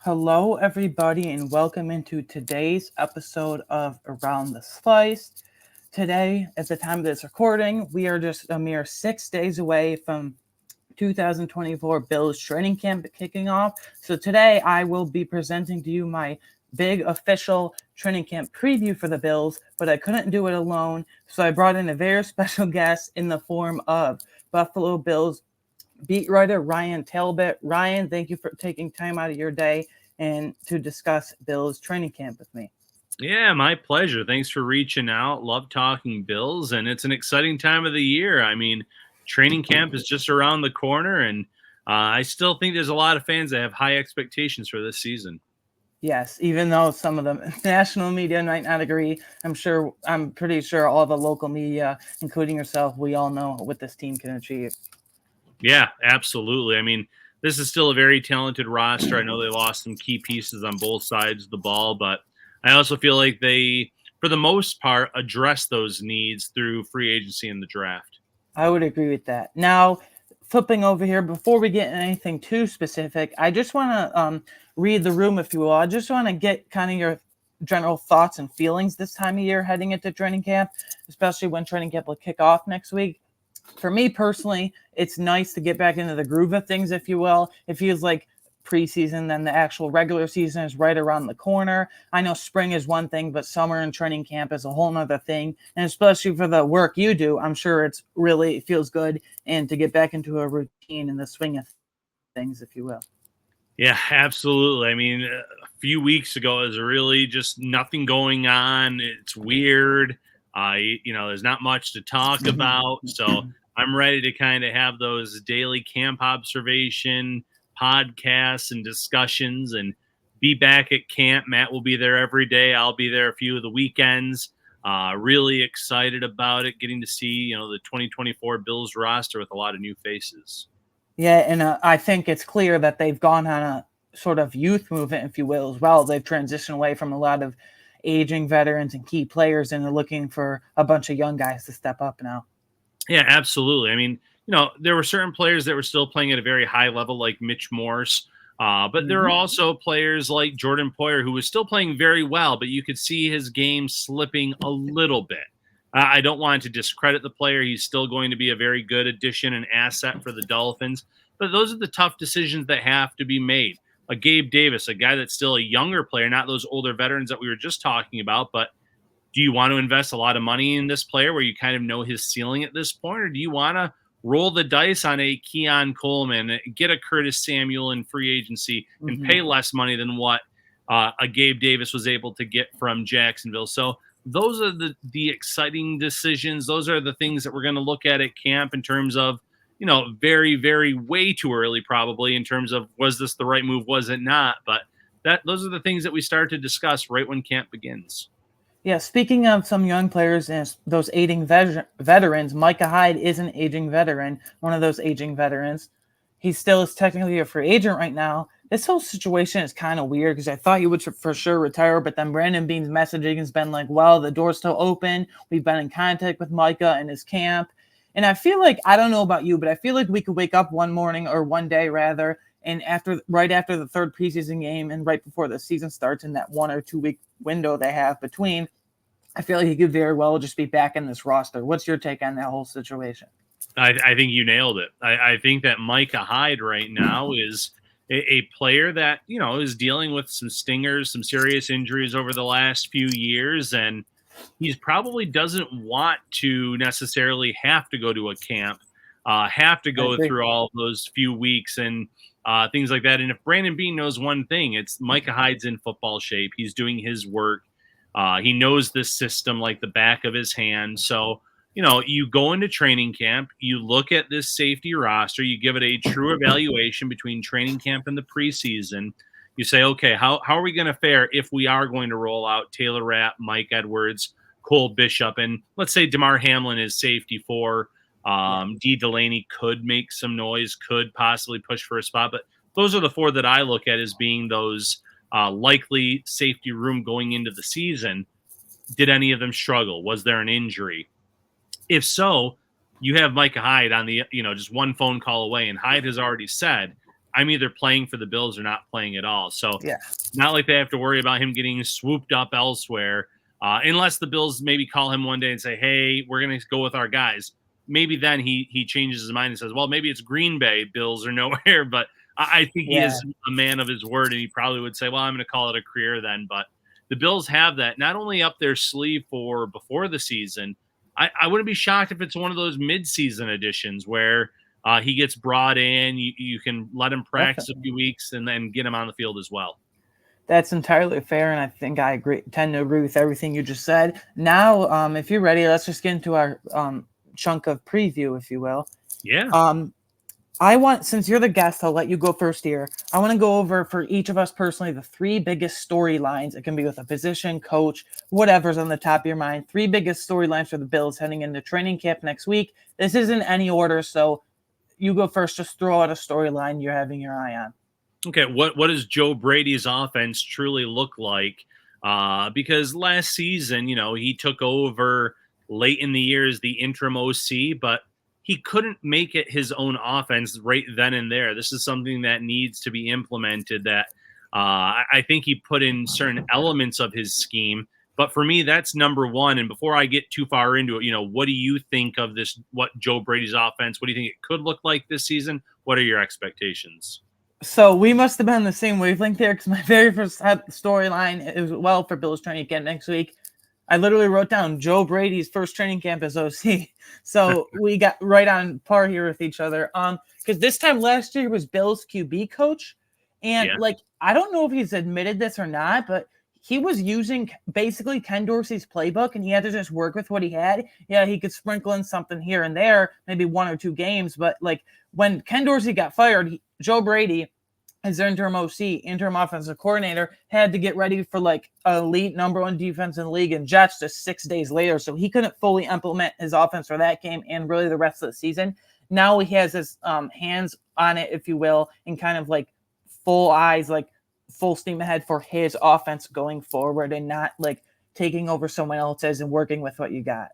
Hello, everybody, and welcome into today's episode of Around the Slice. Today, at the time of this recording, we are just a mere 6 days away from 2024 Bills training camp kicking off. So today, I will be presenting to you my big official training camp preview for the Bills, but I couldn't do it alone, so I brought in a very special guest in the form of Buffalo Bills beat writer Ryan Talbot. Ryan, thank you for taking time out of your day and to discuss Bills training camp with me. Yeah, my pleasure. Thanks for reaching out. Love talking Bills, and it's an exciting time of the year. I mean, training camp is just around the corner, and I still think there's a lot of fans that have high expectations for this season. Yes, even though some of the national media might not agree, I'm pretty sure all the local media, including yourself, we all know what this team can achieve. Yeah, absolutely. I mean, this is still a very talented roster. I know they lost some key pieces on both sides of the ball, but I also feel like they, for the most part, address those needs through free agency and the draft. I would agree with that. Now, flipping over here, before we get into anything too specific, I just want to read the room, if you will. I just want to get kind of your general thoughts and feelings this time of year heading into training camp, especially when training camp will kick off next week. For me personally, it's nice to get back into the groove of things, if you will. It feels like preseason, then the actual regular season is right around the corner. I know spring is one thing, but summer and training camp is a whole nother thing. And especially for the work you do, I'm sure it feels good and to get back into a routine in the swing of things, if you will. Yeah, absolutely. I mean, a few weeks ago, it was really just nothing going on. It's weird. There's not much to talk about. So I'm ready to kind of have those daily camp observation podcasts and discussions and be back at camp. Matt will be there every day. I'll be there a few of the weekends. Really excited about it, getting to see, the 2024 Bills roster with a lot of new faces. Yeah, and I think it's clear that they've gone on a sort of youth movement, if you will, as well. They've transitioned away from a lot of aging veterans and key players, and they're looking for a bunch of young guys to step up now. Yeah, absolutely. I mean, there were certain players that were still playing at a very high level, like Mitch Morse. But there are also players like Jordan Poyer, who was still playing very well, but you could see his game slipping a little bit. I don't want to discredit the player. He's still going to be a very good addition and asset for the Dolphins. But those are the tough decisions that have to be made. A Gabe Davis, a guy that's still a younger player, not those older veterans that we were just talking about, but do you want to invest a lot of money in this player where you kind of know his ceiling at this point, or do you want to roll the dice on a Keon Coleman, get a Curtis Samuel in free agency, and pay less money than what a Gabe Davis was able to get from Jacksonville? So those are the exciting decisions. Those are the things that we're going to look at camp in terms of, very, very way too early probably in terms of was this the right move, was it not? But those are the things that we start to discuss right when camp begins. Yeah, speaking of some young players and those aging veterans, Micah Hyde is an aging veteran, one of those aging veterans. He still is technically a free agent right now. This whole situation is kind of weird because I thought he would for sure retire, but then Brandon Beane's messaging has been like, well, the door's still open. We've been in contact with Micah and his camp. And I feel like, I don't know about you, but I feel like we could wake up one morning or one day rather, and right after the third preseason game and right before the season starts in that 1 or 2 week window they have between, I feel like he could very well just be back in this roster. What's your take on that whole situation? I think you nailed it. I think that Micah Hyde right now is a player that, is dealing with some stingers, some serious injuries over the last few years. And he probably doesn't want to necessarily have to go to a camp, have to go through all those few weeks and things like that. And if Brandon Beane knows one thing, it's Micah Hyde's in football shape. He's doing his work. He knows this system like the back of his hand. So, you go into training camp, you look at this safety roster, you give it a true evaluation between training camp and the preseason. You say, okay, how are we going to fare if we are going to roll out Taylor Rapp, Mike Edwards, Cole Bishop, and let's say DeMar Hamlin is safety for D. Delaney could make some noise, could possibly push for a spot. But those are the four that I look at as being those likely safety room going into the season. Did any of them struggle? Was there an injury? If so, you have Micah Hyde on the, just one phone call away. And Hyde has already said I'm either playing for the Bills or not playing at all. So Yeah. not like they have to worry about him getting swooped up elsewhere, unless the Bills maybe call him one day and say, "Hey, we're going to go with our guys." Maybe then he changes his mind and says, "Well, maybe it's Green Bay. Bills are nowhere." But I think he Yeah. is a man of his word, and he probably would say, "Well, I'm going to call it a career then." But the Bills have that not only up their sleeve for before the season. I wouldn't be shocked if it's one of those mid-season additions where he gets brought in. You can let him practice a Definitely. few weeks and then get him on the field as well. That's entirely fair, and I think I tend to agree with everything you just said. Now, if you're ready, let's just get into our chunk of preview, if you will. Yeah. I want, since you're the guest, I'll let you go first here. I want to go over for each of us personally the 3 biggest storylines. It can be with a position, coach, whatever's on the top of your mind. 3 biggest storylines for the Bills heading into training camp next week. This isn't any order, so you go first. Just throw out a storyline you're having your eye on. Okay, what does Joe Brady's offense truly look like? Because last season, he took over late in the year as the interim OC, but he couldn't make it his own offense right then and there. This is something that needs to be implemented. That I think he put in certain elements of his scheme, but for me, that's number one. And before I get too far into it, what do you think of this? What Joe Brady's offense? What do you think it could look like this season? What are your expectations? So we must have been on the same wavelength there, because my very first storyline is, well, for Bills training camp next week, I literally wrote down Joe Brady's first training camp as OC. So we got right on par here with each other. Because this time last year was Bills QB coach, and Yeah. I don't know if he's admitted this or not, but he was using basically Ken Dorsey's playbook, and he had to just work with what he had. Yeah, he could sprinkle in something here and there, maybe 1 or 2 games, but when Ken Dorsey got fired, Joe Brady, as interim OC, interim offensive coordinator, had to get ready for elite number 1 defense in the league and Jets just 6 days later. So he couldn't fully implement his offense for that game and really the rest of the season. Now he has his hands on it, if you will, and kind of full eyes, full steam ahead for his offense going forward, and not taking over someone else's and working with what you got.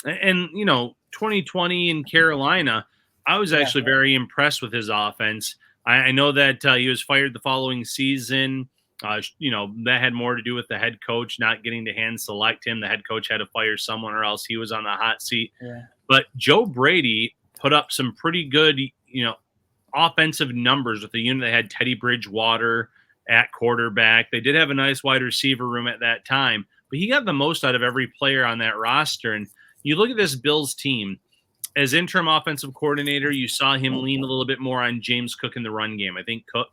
And 2020 in Carolina, I was actually very impressed with his offense. I know that he was fired the following season. That had more to do with the head coach not getting to hand select him. The head coach had to fire someone, or else he was on the hot seat. Yeah. But Joe Brady put up some pretty good, offensive numbers with the unit that had Teddy Bridgewater at quarterback. They did have a nice wide receiver room at that time, but he got the most out of every player on that roster. And you look at this Bills team, as interim offensive coordinator, you saw him lean a little bit more on James Cook in the run game. I think Cook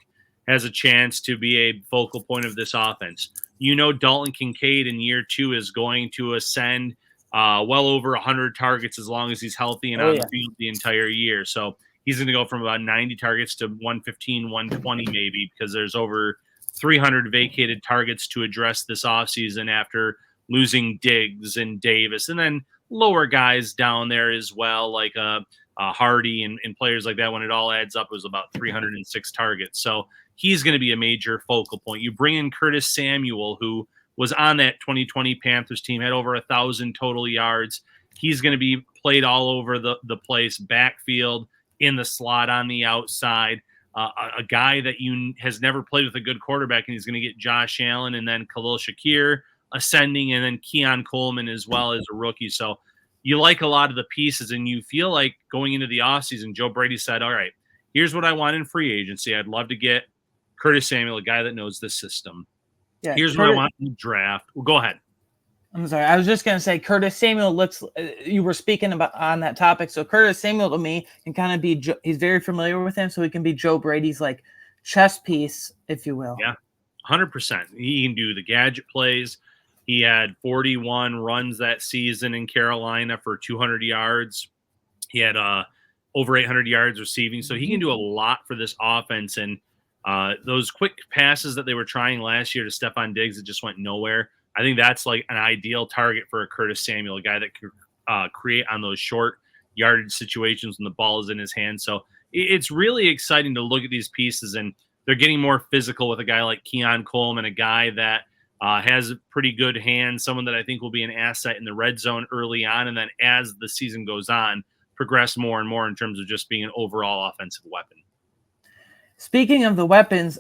has a chance to be a focal point of this offense. Dalton Kincaid in year 2 is going to ascend well over 100 targets as long as he's healthy and on the field the entire year. So he's going to go from about 90 targets to 115, 120 maybe, because there's over 300 vacated targets to address this offseason after losing Diggs and Davis. And then lower guys down there as well, like Hardy and players like that. When it all adds up, it was about 306 targets. So he's going to be a major focal point. You bring in Curtis Samuel, who was on that 2020 Panthers team, had over 1,000 total yards. He's going to be played all over the place, backfield, in the slot, on the outside. A guy that has never played with a good quarterback, and he's going to get Josh Allen and then Khalil Shakir ascending, and then Keon Coleman as well as a rookie. So you like a lot of the pieces, and you feel like going into the offseason, Joe Brady said, all right, here's what I want in free agency. I'd love to get Curtis Samuel, a guy that knows the system. Yeah, here's what I want in the draft. Well, go ahead. I'm sorry. I was just going to say Curtis Samuel looks, you were speaking about on that topic. So Curtis Samuel to me can kind of be, he's very familiar with him. So he can be Joe Brady's chess piece, if you will. Yeah, 100%. He can do the gadget plays. He had 41 runs that season in Carolina for 200 yards. He had over 800 yards receiving. So he can do a lot for this offense. And those quick passes that they were trying last year to Stephon Diggs that just went nowhere, I think that's like an ideal target for a Curtis Samuel, a guy that could create on those short yardage situations when the ball is in his hand. So it's really exciting to look at these pieces, and they're getting more physical with a guy like Keon Coleman, a guy that has pretty good hands, someone that I think will be an asset in the red zone early on, and then as the season goes on, progress more and more in terms of just being an overall offensive weapon. Speaking of the weapons,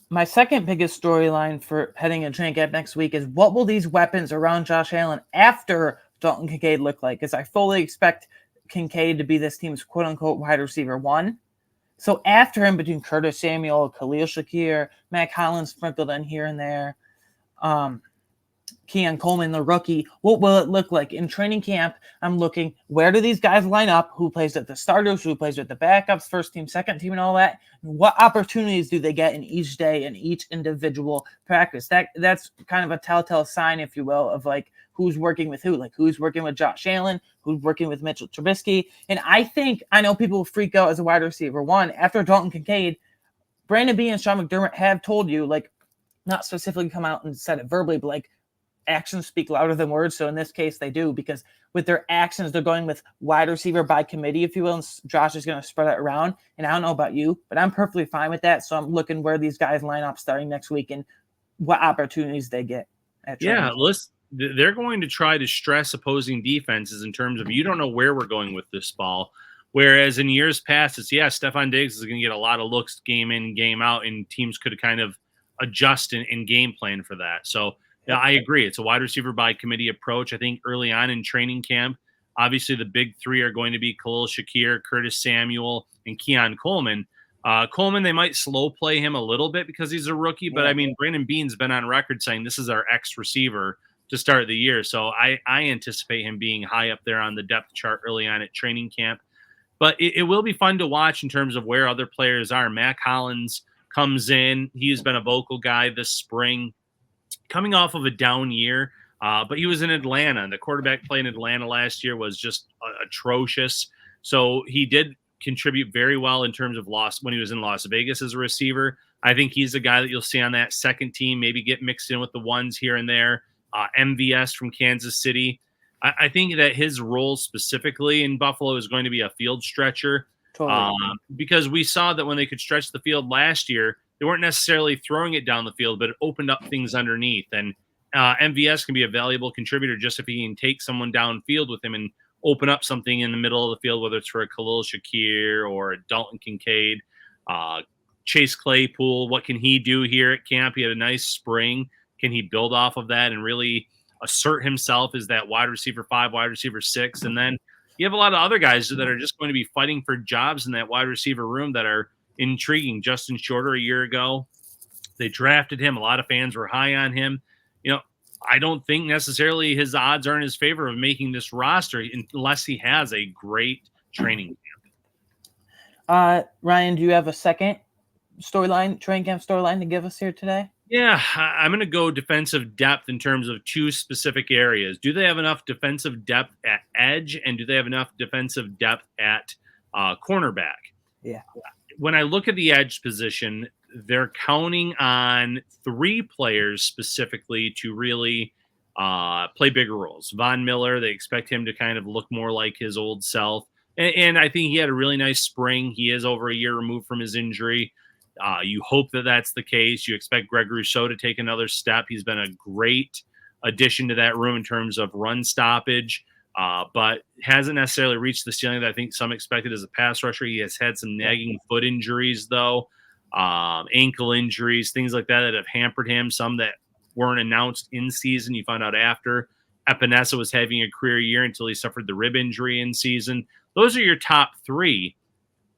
my second biggest storyline for heading into training camp next week is what will these weapons around Josh Allen after Dalton Kincaid look like? Because I fully expect Kincaid to be this team's quote unquote wide receiver one. So after him, between Curtis Samuel, Khalil Shakir, Matt Collins sprinkled in here and there, Keon Coleman, the rookie, what will it look like? In training camp, I'm looking, where do these guys line up? Who plays at the starters? Who plays with the backups, first team, second team, and all that? What opportunities do they get in each day and each individual practice? That's kind of a telltale sign, if you will, of like who's working with who. Like who's working with Josh Allen, who's working with Mitchell Trubisky. And I know people freak out as a wide receiver. One, after Dalton Kincaid, Brandon Beane and Sean McDermott have told you, like, not specifically come out and said it verbally, but like actions speak louder than words. So in this case, they do, because with their actions, they're going with wide receiver by committee, if you will. And Josh is going to spread it around. And I don't know about you, but I'm perfectly fine with that. So I'm looking where these guys line up starting next week and what opportunities they get. Yeah, listen, they're going to try to stress opposing defenses in terms of you don't know where we're going with this ball. Whereas in years past, it's, Stephon Diggs is going to get a lot of looks game in, game out, and teams could kind of adjust in game plan for that. So, yeah, I agree. It's a wide receiver by committee approach. I think early on in training camp, obviously the big three are going to be Khalil Shakir, Curtis Samuel, and Keon Coleman. Coleman, they might slow play him a little bit because he's a rookie, but I mean, Brandon Beane's been on record saying this is our X receiver to start the year. So I anticipate him being high up there on the depth chart early on at training camp. But it will be fun to watch in terms of where other players are. Matt Collins comes in. He's been a vocal guy this spring, coming off of a down year, but he was in Atlanta, and the quarterback play in Atlanta last year was just atrocious. So he did contribute very well in terms of when he was in Las Vegas as a receiver. I think he's the guy that you'll see on that second team, maybe get mixed in with the ones here and there. MVS from Kansas City. I think that his role specifically in Buffalo is going to be a field stretcher. Totally. Because we saw that when they could stretch the field last year, they weren't necessarily throwing it down the field, but it opened up things underneath. And MVS can be a valuable contributor just if he can take someone downfield with him and open up something in the middle of the field, whether it's for a Khalil Shakir or a Dalton Kincaid. Chase Claypool, what can he do here at camp? He had a nice spring. Can he build off of that and really assert himself as that wide receiver 5, wide receiver 6? And then you have a lot of other guys that are just going to be fighting for jobs in that wide receiver room that are intriguing. Justin Shorter a year ago, they drafted him. A lot of fans were high on him. I don't think necessarily his odds are in his favor of making this roster unless he has a great training camp. Ryan, do you have a second training camp storyline to give us here today? Yeah, I'm going to go defensive depth in terms of two specific areas. Do they have enough defensive depth at edge, and do they have enough defensive depth at cornerback? Yeah. When I look at the edge position, they're counting on 3 players specifically to really play bigger roles. Von Miller, they expect him to kind of look more like his old self. And I think he had a really nice spring. He is over a year removed from his injury. You hope that that's the case. You expect Greg Rousseau to take another step. He's been a great addition to that room in terms of run stoppage, but hasn't necessarily reached the ceiling that I think some expected as a pass rusher. He has had some nagging foot injuries, though, ankle injuries, things like that have hampered him, some that weren't announced in season. You found out after. Epinesa was having a career year until he suffered the rib injury in season. Those are your top 3.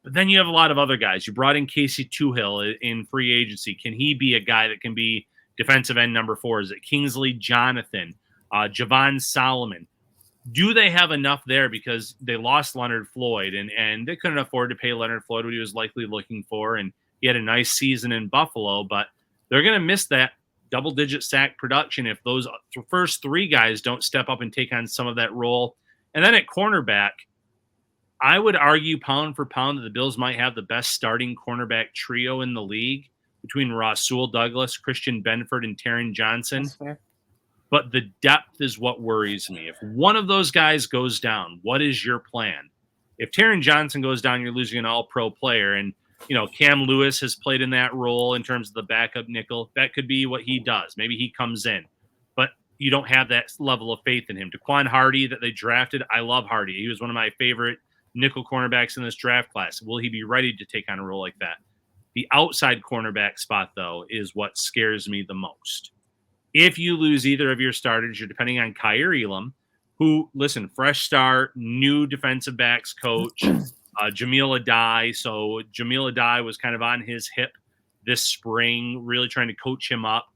But then you have a lot of other guys. You brought in Casey Toohill in free agency. Can he be a guy that can be defensive end number 4? Is it Kingsley Jonathan, Javon Solomon? Do they have enough there because they lost Leonard Floyd and they couldn't afford to pay Leonard Floyd what he was likely looking for, and he had a nice season in Buffalo, but they're going to miss that double-digit sack production if those first 3 guys don't step up and take on some of that role. And then at cornerback, I would argue pound for pound that the Bills might have the best starting cornerback trio in the league between Rasul Douglas, Christian Benford, and Taron Johnson. That's fair. But the depth is what worries me. If one of those guys goes down, what is your plan? If Taron Johnson goes down, you're losing an all-pro player. And, Cam Lewis has played in that role in terms of the backup nickel. That could be what he does. Maybe he comes in. But you don't have that level of faith in him. Daquan Hardy that they drafted, I love Hardy. He was one of my favorite nickel cornerbacks in this draft class. Will he be ready to take on a role like that? The outside cornerback spot, though, is what scares me the most. If you lose either of your starters, you're depending on Kyer Elam, who, listen, fresh start, new defensive backs coach, Jamil Adai. So Jamil Adai was kind of on his hip this spring, really trying to coach him up.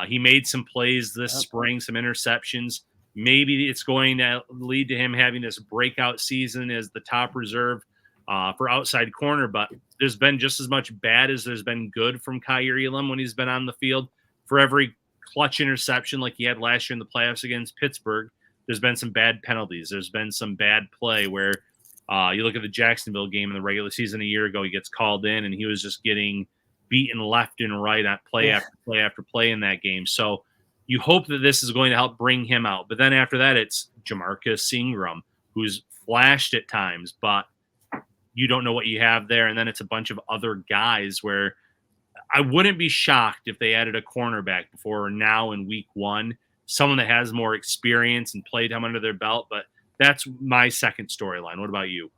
He made some plays this spring, some interceptions. Maybe it's going to lead to him having this breakout season as the top reserve for outside corner. But there's been just as much bad as there's been good from Kyer Elam when he's been on the field. For every clutch interception like he had last year in the playoffs against Pittsburgh, there's been some bad penalties. There's been some bad play where you look at the Jacksonville game in the regular season a year ago, he gets called in and he was just getting beaten left and right on play after play after play in that game. So you hope that this is going to help bring him out. But then after that, it's Jamarcus Ingram, who's flashed at times, but you don't know what you have there. And then it's a bunch of other guys where I wouldn't be shocked if they added a cornerback before now in week one, someone that has more experience and played time under their belt. But that's my second storyline. What about you?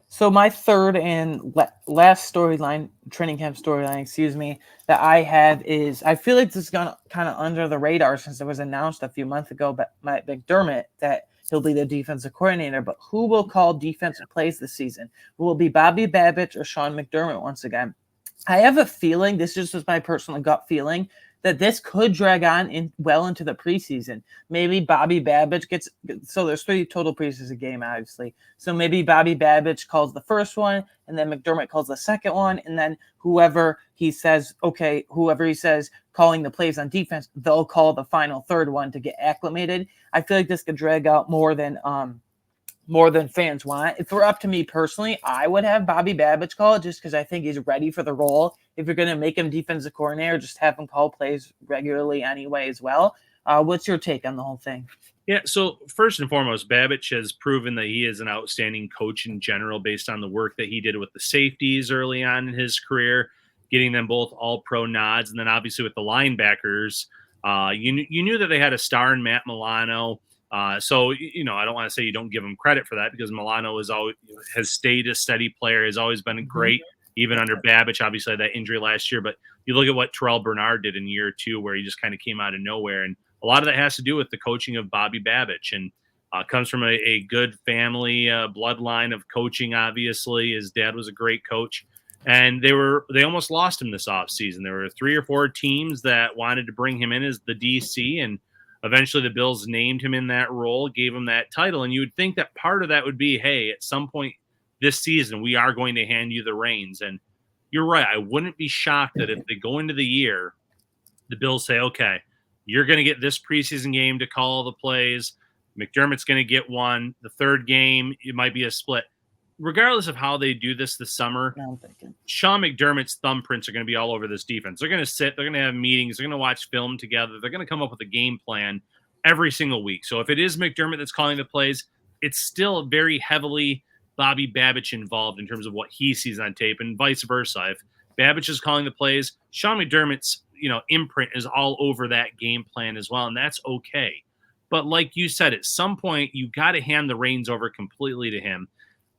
So my third and last storyline, training camp storyline, that I have is I feel like this is gone kind of under the radar since it was announced a few months ago by McDermott that he'll be the defensive coordinator. But who will call defensive plays this season? Will it be Bobby Babich or Sean McDermott once again? I have a feeling, this just was my personal gut feeling, that this could drag on well into the preseason. Maybe Bobby Babich gets – so there's 3 total preseason game, obviously. So maybe Bobby Babich calls the first one, and then McDermott calls the second one, and then whoever he says calling the plays on defense, they'll call the final third one to get acclimated. I feel like this could drag out more than fans want. If it were up to me personally, I would have Bobby Babich call it just because I think he's ready for the role. If you're going to make him defensive coordinator, just have him call plays regularly anyway as well. What's your take on the whole thing? Yeah, so first and foremost, Babich has proven that he is an outstanding coach in general based on the work that he did with the safeties early on in his career, getting them both all-pro nods. And then obviously with the linebackers, you knew that they had a star in Matt Milano. So, I don't want to say you don't give him credit for that because Milano has stayed a steady player, has always been great, even under Babich. Obviously, had that injury last year. But you look at what Terrell Bernard did in year 2, where he just kind of came out of nowhere. And a lot of that has to do with the coaching of Bobby Babich. And comes from a good family bloodline of coaching, obviously. His dad was a great coach. And they almost lost him this offseason. There were 3 or 4 teams that wanted to bring him in as the DC, and eventually the Bills named him in that role, gave him that title. And you would think that part of that would be, hey, at some point this season, we are going to hand you the reins. And you're right. I wouldn't be shocked that if they go into the year, the Bills say, okay, you're going to get this preseason game to call the plays. McDermott's going to get one. The third game, it might be a split. Regardless of how they do this summer, Sean McDermott's thumbprints are going to be all over this defense. They're going to sit. They're going to have meetings. They're going to watch film together. They're going to come up with a game plan every single week. So if it is McDermott that's calling the plays, it's still very heavily Bobby Babich involved in terms of what he sees on tape and vice versa. If Babich is calling the plays, Sean McDermott's imprint is all over that game plan as well, and that's okay. But like you said, at some point, you got to hand the reins over completely to him.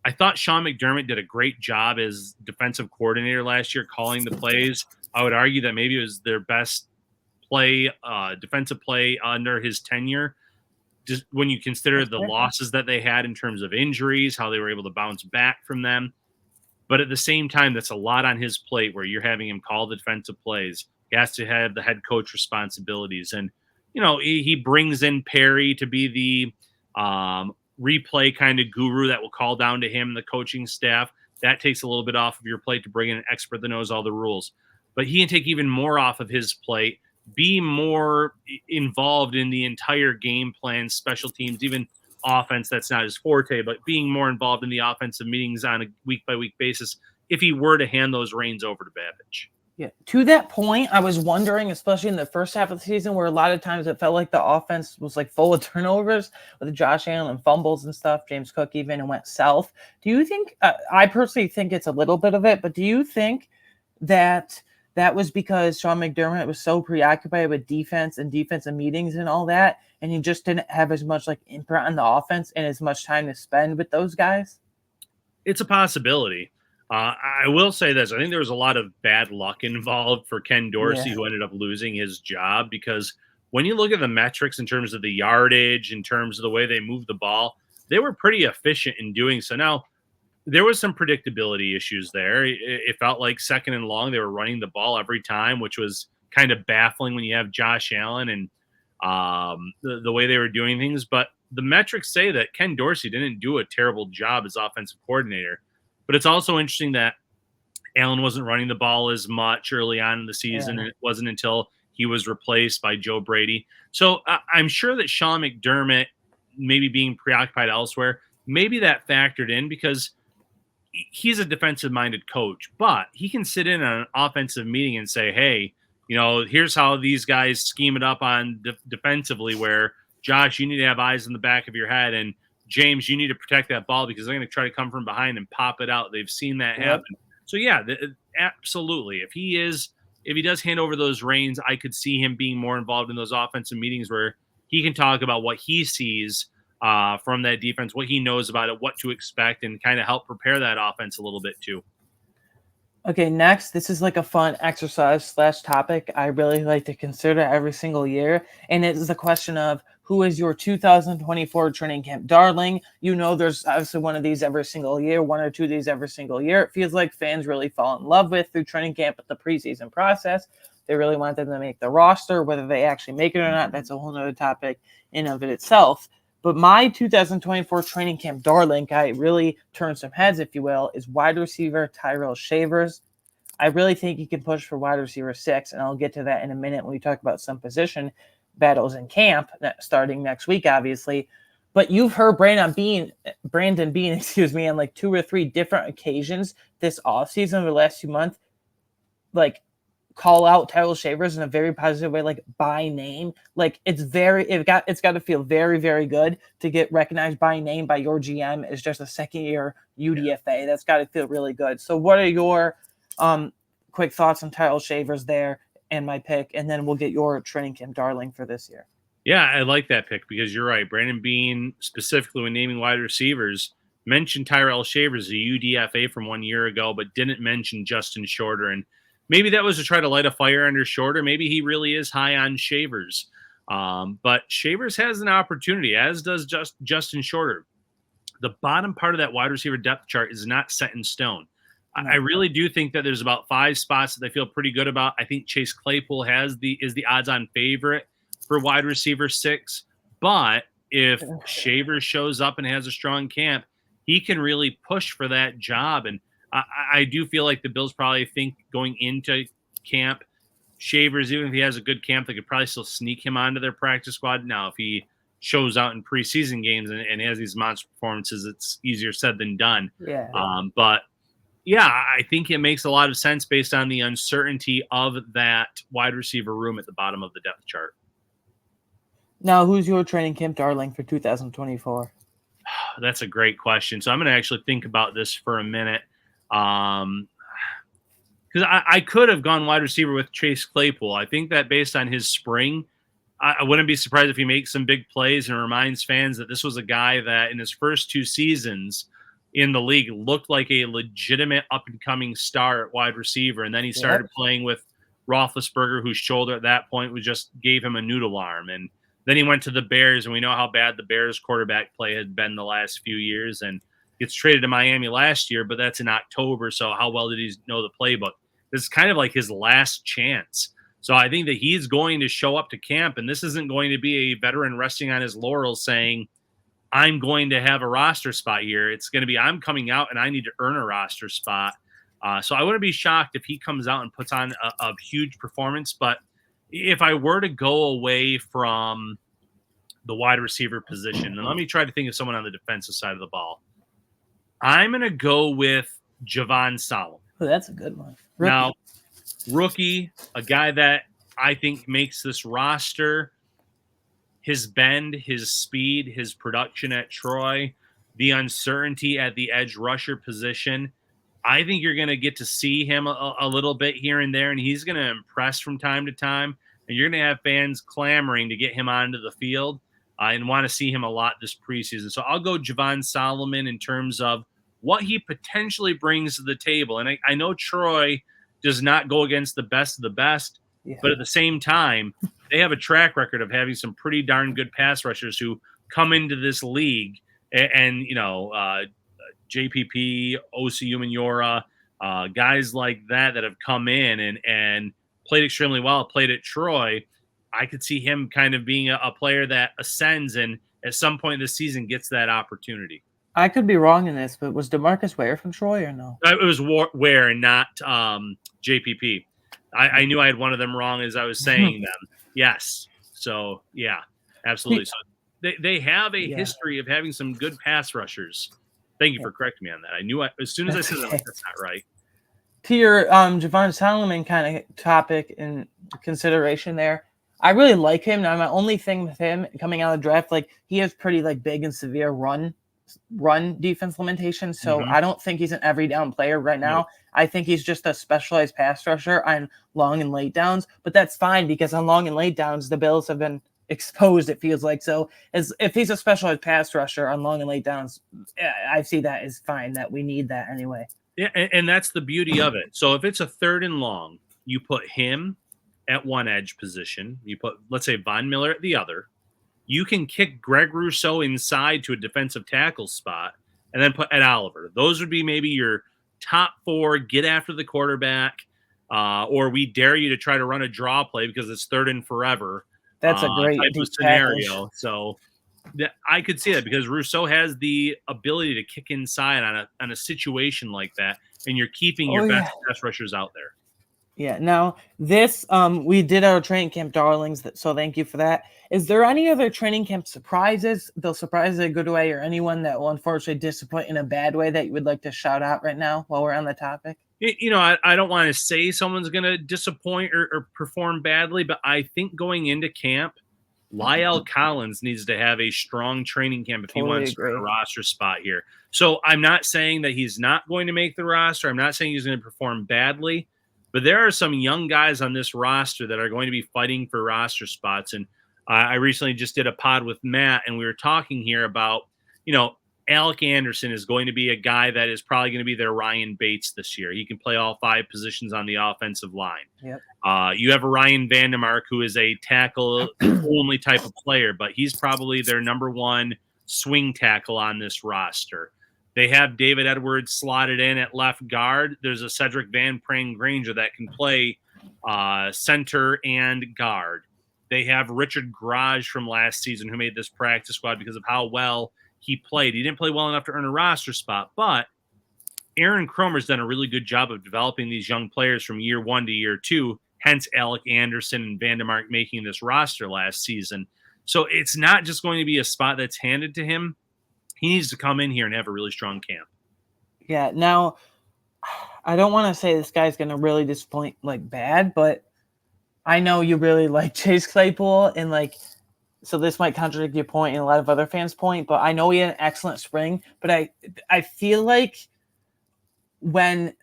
I thought Sean McDermott did a great job as defensive coordinator last year, calling the plays. I would argue that maybe it was their best defensive play under his tenure. Just when you consider the losses that they had in terms of injuries, how they were able to bounce back from them. But at the same time, that's a lot on his plate where you're having him call the defensive plays. He has to have the head coach responsibilities. And, he brings in Perry to be the replay kind of guru that will call down to him, the coaching staff. That takes a little bit off of your plate to bring in an expert that knows all the rules. But he can take even more off of his plate, be more involved in the entire game plan, special teams, even offense. That's not his forte, but being more involved in the offensive meetings on a week-by-week basis if he were to hand those reins over to Babich. Yeah. To that point, I was wondering, especially in the first half of the season, where a lot of times it felt like the offense was like full of turnovers with Josh Allen and fumbles and stuff, James Cook even, and went south. Do you think, I personally think it's a little bit of it, but do you think that was because Sean McDermott was so preoccupied with defense and defensive meetings and all that, and he just didn't have as much like imprint on the offense and as much time to spend with those guys? It's a possibility. I will say this. I think there was a lot of bad luck involved for Ken Dorsey, Yeah. who ended up losing his job, because when you look at the metrics in terms of the yardage, in terms of the way they moved the ball, they were pretty efficient in doing so. Now, there was some predictability issues there. It felt like second and long, they were running the ball every time, which was kind of baffling when you have Josh Allen and the way they were doing things. But the metrics say that Ken Dorsey didn't do a terrible job as offensive coordinator. But it's also interesting that Allen wasn't running the ball as much early on in the season, Yeah. and it wasn't until he was replaced by Joe Brady. So I'm sure that Sean McDermott, maybe being preoccupied elsewhere, maybe that factored in, because he's a defensive minded coach, but he can sit in on an offensive meeting and say, hey, here's how these guys scheme it up on defensively, where Josh, you need to have eyes in the back of your head, and James, you need to protect that ball because they're going to try to come from behind and pop it out. They've seen that Yep. happen. So yeah, absolutely. If he does hand over those reins, I could see him being more involved in those offensive meetings where he can talk about what he sees from that defense, what he knows about it, what to expect, and kind of help prepare that offense a little bit too. Okay, next, this is like a fun exercise / topic I really like to consider every single year. And it is the question of who is your 2024 training camp darling? There's obviously one of these every single year, one or two of these every single year. It feels like fans really fall in love with through training camp with the preseason process. They really want them to make the roster. Whether they actually make it or not, that's a whole nother topic in of it itself. But my 2024 training camp darling guy really turned some heads, if you will, is wide receiver Tyrell Shavers. I really think he can push for wide receiver 6, and I'll get to that in a minute when we talk about some position battles in camp starting next week, obviously. But you've heard Brandon Bean, on like 2 or 3 different occasions this offseason over the last few months, like call out Tyrell Shavers in a very positive way, like by name. Like it's got to feel very, very good to get recognized by name by your GM as just a second year UDFA. That's got to feel really good. So what are your quick thoughts on Tyrell Shavers there and my pick, and then we'll get your training camp darling for this year. Yeah, I like that pick because you're right. Brandon Bean, specifically when naming wide receivers, mentioned Tyrell Shavers, a UDFA from 1 year ago, but didn't mention Justin Shorter. And maybe that was to try to light a fire under Shorter. Maybe he really is high on Shavers. But Shavers has an opportunity, as does Justin Shorter. The bottom part of that wide receiver depth chart is not set in stone. No. I really do think that there's about 5 spots that they feel pretty good about. I think Chase Claypool is the odds-on favorite for wide receiver 6. But if Shavers shows up and has a strong camp, he can really push for that job. And I do feel like the Bills probably think going into camp, Shavers, even if he has a good camp, they could probably still sneak him onto their practice squad. Now, if he shows out in preseason games and has these monster performances, it's easier said than done. Yeah. But yeah, I think it makes a lot of sense based on the uncertainty of that wide receiver room at the bottom of the depth chart. Now, who's your training camp darling for 2024? That's a great question. So I'm going to actually think about this for a minute. Because I could have gone wide receiver with Chase Claypool. I think that based on his spring, I wouldn't be surprised if he makes some big plays and reminds fans that this was a guy that in his first 2 seasons in the league looked like a legitimate up-and-coming star at wide receiver. And then he started playing with Roethlisberger, whose shoulder at that point gave him a noodle arm. And then he went to the Bears, and we know how bad the Bears quarterback play had been the last few years, and gets traded to Miami last year, but that's in October. So how well did he know the playbook? This is kind of like his last chance. So I think that he's going to show up to camp, and this isn't going to be a veteran resting on his laurels saying, I'm going to have a roster spot here. It's going to be, I'm coming out and I need to earn a roster spot. So I wouldn't be shocked if he comes out and puts on a huge performance. But if I were to go away from the wide receiver position, and let me try to think of someone on the defensive side of the ball, I'm going to go with Javon Solomon. Oh, that's a good one. Now, rookie, a guy that I think makes this roster. His bend, his speed, his production at Troy, the uncertainty at the edge rusher position. I think you're going to get to see him a little bit here and there, and he's going to impress from time to time. And you're going to have fans clamoring to get him onto the field and want to see him a lot this preseason. So I'll go Javon Solomon in terms of what he potentially brings to the table. And I know Troy does not go against the best of the best, Yeah. but at the same time, they have a track record of having some pretty darn good pass rushers who come into this league and JPP, OC Umenyiora, guys like that have come in and played extremely well, played at Troy. I could see him kind of being a player that ascends and at some point this season gets that opportunity. I could be wrong in this, but was DeMarcus Ware from Troy or no? It was Ware and not JPP. I knew I had one of them wrong as I was saying them. Yes. So, yeah, absolutely. So they have a history of having some good pass rushers. Thank you for correcting me on that. I knew as soon as I said that, that's not right. To your Javon Solomon kind of topic and consideration there, I really like him. Now, my only thing with him coming out of the draft, like he has pretty like big and severe run defense limitations. So I don't think he's an every down player right now. I think he's just a specialized pass rusher on long and late downs. But that's fine because on long and late downs, the Bills have been exposed, it feels like. So if he's a specialized pass rusher on long and late downs, I see that as fine, that we need that anyway. Yeah, and that's the beauty of it. So if it's a 3rd and long, you put him at one edge position. You put, let's say, Von Miller at the other. You can kick Greg Rousseau inside to a defensive tackle spot and then put Ed Oliver. Those would be maybe your top 4, get after the quarterback, or we dare you to try to run a draw play because it's 3rd and forever. That's a great type of scenario. So I could see that because Rousseau has the ability to kick inside on a situation like that, and you're keeping your best pass rushers out there. Yeah. Now this, we did our training camp darlings, so thank you for that. Is there any other training camp surprises? They'll surprise in a good way, or anyone that will unfortunately disappoint in a bad way that you would like to shout out right now while we're on the topic? I don't want to say someone's going to disappoint or perform badly, but I think going into camp, Lyle Collins needs to have a strong training camp if he wants to earn a roster spot here. So I'm not saying that he's not going to make the roster. I'm not saying he's going to perform badly, but there are some young guys on this roster that are going to be fighting for roster spots. And I recently just did a pod with Matt, and we were talking here about, Alec Anderson is going to be a guy that is probably going to be their Ryan Bates this year. He can play all 5 positions on the offensive line. Yep. You have a Ryan Vandemark, who is a tackle-only type of player, but he's probably their number 1 swing tackle on this roster. They have David Edwards slotted in at left guard. There's a Cedric Van Prang Granger that can play center and guard. They have Richard Garage from last season who made this practice squad because of how well he played. He didn't play well enough to earn a roster spot, but Aaron Cromer's done a really good job of developing these young players from year 1 to year 2, hence Alec Anderson and Vandemark making this roster last season. So it's not just going to be a spot that's handed to him. He needs to come in here and have a really strong camp. Yeah, now, I don't want to say this guy's going to really disappoint like bad, but I know you really like Chase Claypool, and so this might contradict your point and a lot of other fans' point, but I know he had an excellent spring. But I feel like when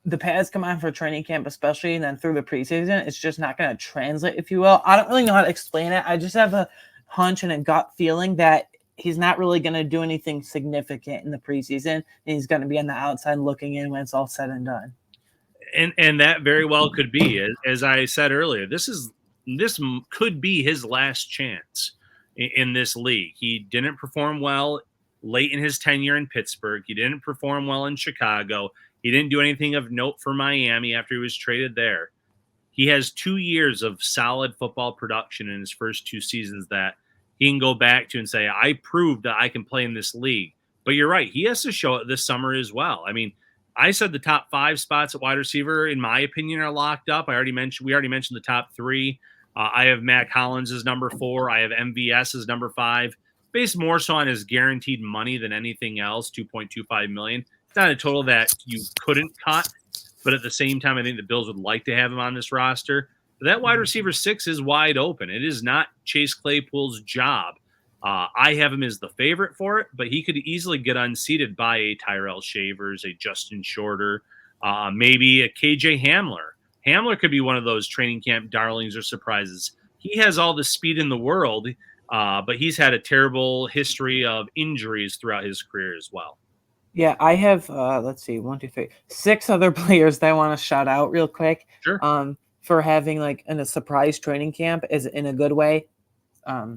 the pads come on for training camp, especially, and then through the preseason, it's just not going to translate, if you will. I don't really know how to explain it. I just have a hunch and a gut feeling that he's not really going to do anything significant in the preseason, and he's going to be on the outside looking in when it's all said and done. And that very well could be, as I said earlier, this could be his last chance in this league. He didn't perform well late in his tenure in Pittsburgh. He didn't perform well in Chicago. He didn't do anything of note for Miami after he was traded there. He has 2 years of solid football production in his first 2 seasons that he can go back to and say, I proved that I can play in this league. But you're right. He has to show it this summer as well. I mean, I said the top 5 spots at wide receiver, in my opinion, are locked up. We already mentioned the top 3. I have Mac Hollins as number 4. I have MVS as number 5, based more so on his guaranteed money than anything else, $2.25 million. It's not a total that you couldn't cut, but at the same time, I think the Bills would like to have him on this roster. But that wide receiver 6 is wide open. It is not Chase Claypool's job. I have him as the favorite for it, but he could easily get unseated by a Tyrell Shavers, a Justin Shorter, maybe a KJ Hamler. Hamler could be one of those training camp darlings or surprises. He has all the speed in the world, but he's had a terrible history of injuries throughout his career as well. Yeah, I have let's see, 6 other players that I want to shout out real quick. Sure. For having like in a surprise training camp is in a good way.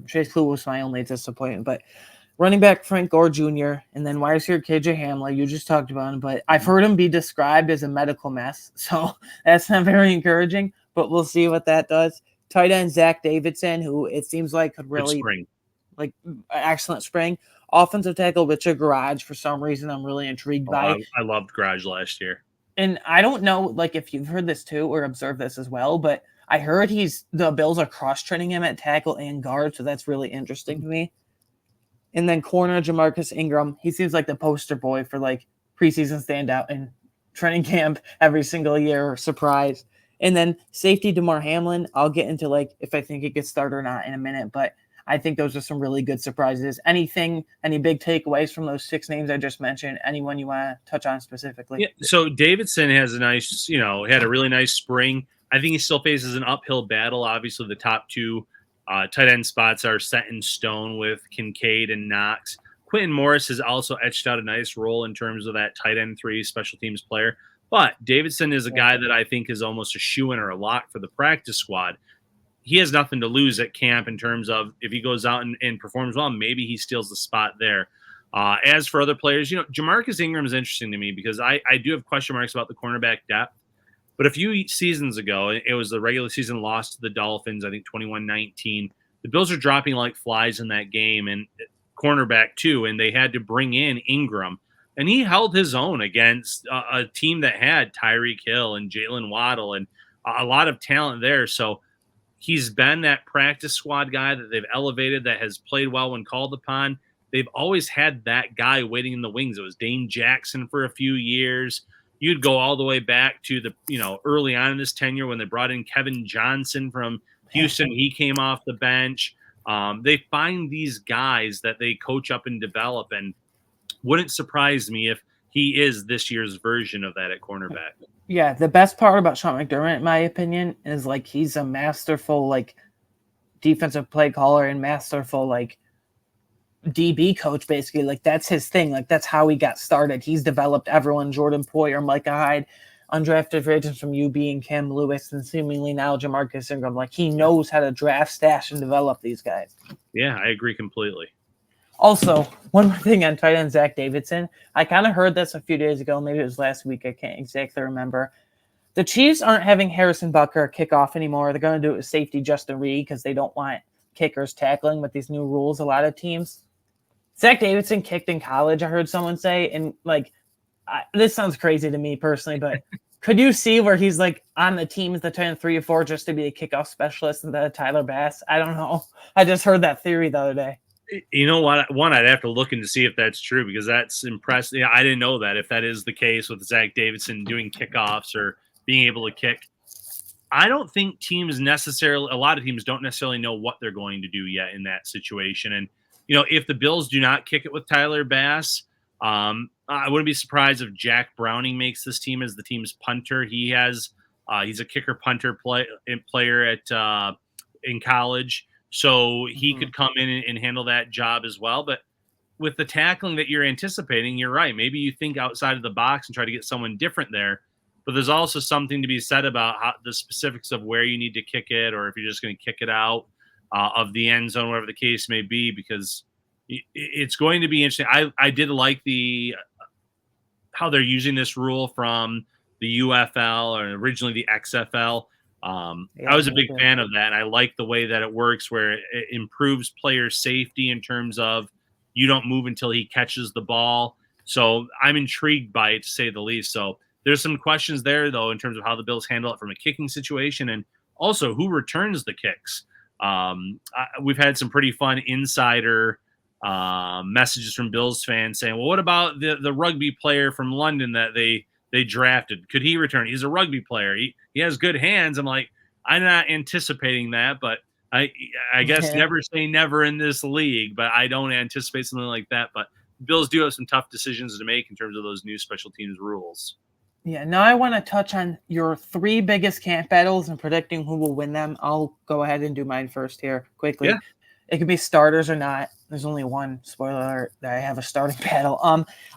Chase Clue was my only disappointment, but running back Frank Gore Jr. and then wide receiver KJ Hamler, you just talked about him, but I've heard him be described as a medical mess, so that's not very encouraging. But we'll see what that does. Tight end Zach Davidson, who it seems like could Good really spring. like excellent spring. Offensive tackle Richard Garage, for some reason, I'm really intrigued Oh, by. I loved Garage last year. And I don't know, like if you've heard this too or observed this as well, but I heard the Bills are cross training him at tackle and guard, so that's really interesting to me. And then corner Jamarcus Ingram, he seems like the poster boy for like preseason standout and training camp every single year, surprise. And then safety DeMar Hamlin, I'll get into like if I think it gets started or not in a minute, but I think those are some really good surprises. Any big takeaways from those 6 names I just mentioned? Anyone you want to touch on specifically? Yeah. So Davidson has a nice, had a really nice spring. I think he still faces an uphill battle. Obviously, the top 2 tight end spots are set in stone with Kincaid and Knox. Quentin Morris has also etched out a nice role in terms of that tight end 3 special teams player. But Davidson is a guy that I think is almost a shoe-in or a lock for the practice squad. He has nothing to lose at camp in terms of if he goes out and performs well, maybe he steals the spot there. As for other players, Jamarcus Ingram is interesting to me because I do have question marks about the cornerback depth. But a few seasons ago, it was the regular season loss to the Dolphins, I think 21-19. The Bills are dropping like flies in that game, and cornerback too, and they had to bring in Ingram. And he held his own against a team that had Tyreek Hill and Jalen Waddle and a lot of talent there. So he's been that practice squad guy that they've elevated, that has played well when called upon. They've always had that guy waiting in the wings. It was Dane Jackson for a few years. You'd go all the way back to the, early on in this tenure when they brought in Kevin Johnson from Houston. He came off the bench. They find these guys that they coach up and develop, and wouldn't surprise me if he is this year's version of that at cornerback. Yeah, the best part about Sean McDermott, in my opinion, is like he's a masterful like defensive play caller and masterful like DB coach, basically. Like that's his thing. Like that's how he got started. He's developed everyone, Jordan Poyer, Micah Hyde, undrafted free agents from UB and Cam Lewis, and seemingly now Jamarcus Ingram. Like he knows how to draft, stash, and develop these guys. Yeah, I agree completely. Also, one more thing on tight end Zach Davidson. I kind of heard this a few days ago. Maybe it was last week. I can't exactly remember. The Chiefs aren't having Harrison Butker kick off anymore. They're going to do it with safety Justin Reed because they don't want kickers tackling with these new rules. A lot of teams. Zach Davidson kicked in college, I heard someone say. And, this sounds crazy to me personally, but could you see where he's, on the teams that turn 3 or 4 just to be a kickoff specialist instead of Tyler Bass? I don't know. I just heard that theory the other day. You know what? One, I'd have to look into see if that's true because that's impressive. Yeah, I didn't know that if that is the case with Zach Davidson doing kickoffs or being able to kick. I don't think a lot of teams don't necessarily know what they're going to do yet in that situation. And, if the Bills do not kick it with Tyler Bass, I wouldn't be surprised if Jack Browning makes this team as the team's punter. He's a kicker punter player in college. So he could come in and handle that job as well. But with the tackling that you're anticipating, you're right. Maybe you think outside of the box and try to get someone different there. But there's also something to be said about the specifics of where you need to kick it, or if you're just going to kick it out of the end zone, whatever the case may be, because it's going to be interesting. I did like how they're using this rule from the UFL or originally the XFL. I was a big fan of that. And I like the way that it works where it improves player safety in terms of you don't move until he catches the ball. So I'm intrigued by it, to say the least. So there's some questions there, though, in terms of how the Bills handle it from a kicking situation and also who returns the kicks. We've had some pretty fun insider messages from Bills fans saying, well, what about the rugby player from London that they drafted? Could he return? He's a rugby player. He has good hands. I'm like, I'm not anticipating that, but I guess never say never in this league, but I don't anticipate something like that. But Bills do have some tough decisions to make in terms of those new special teams rules. Yeah, now I want to touch on your 3 biggest camp battles and predicting who will win them. I'll go ahead and do mine first here quickly. Yeah. It could be starters or not. There's only one spoiler alert that I have a starting battle.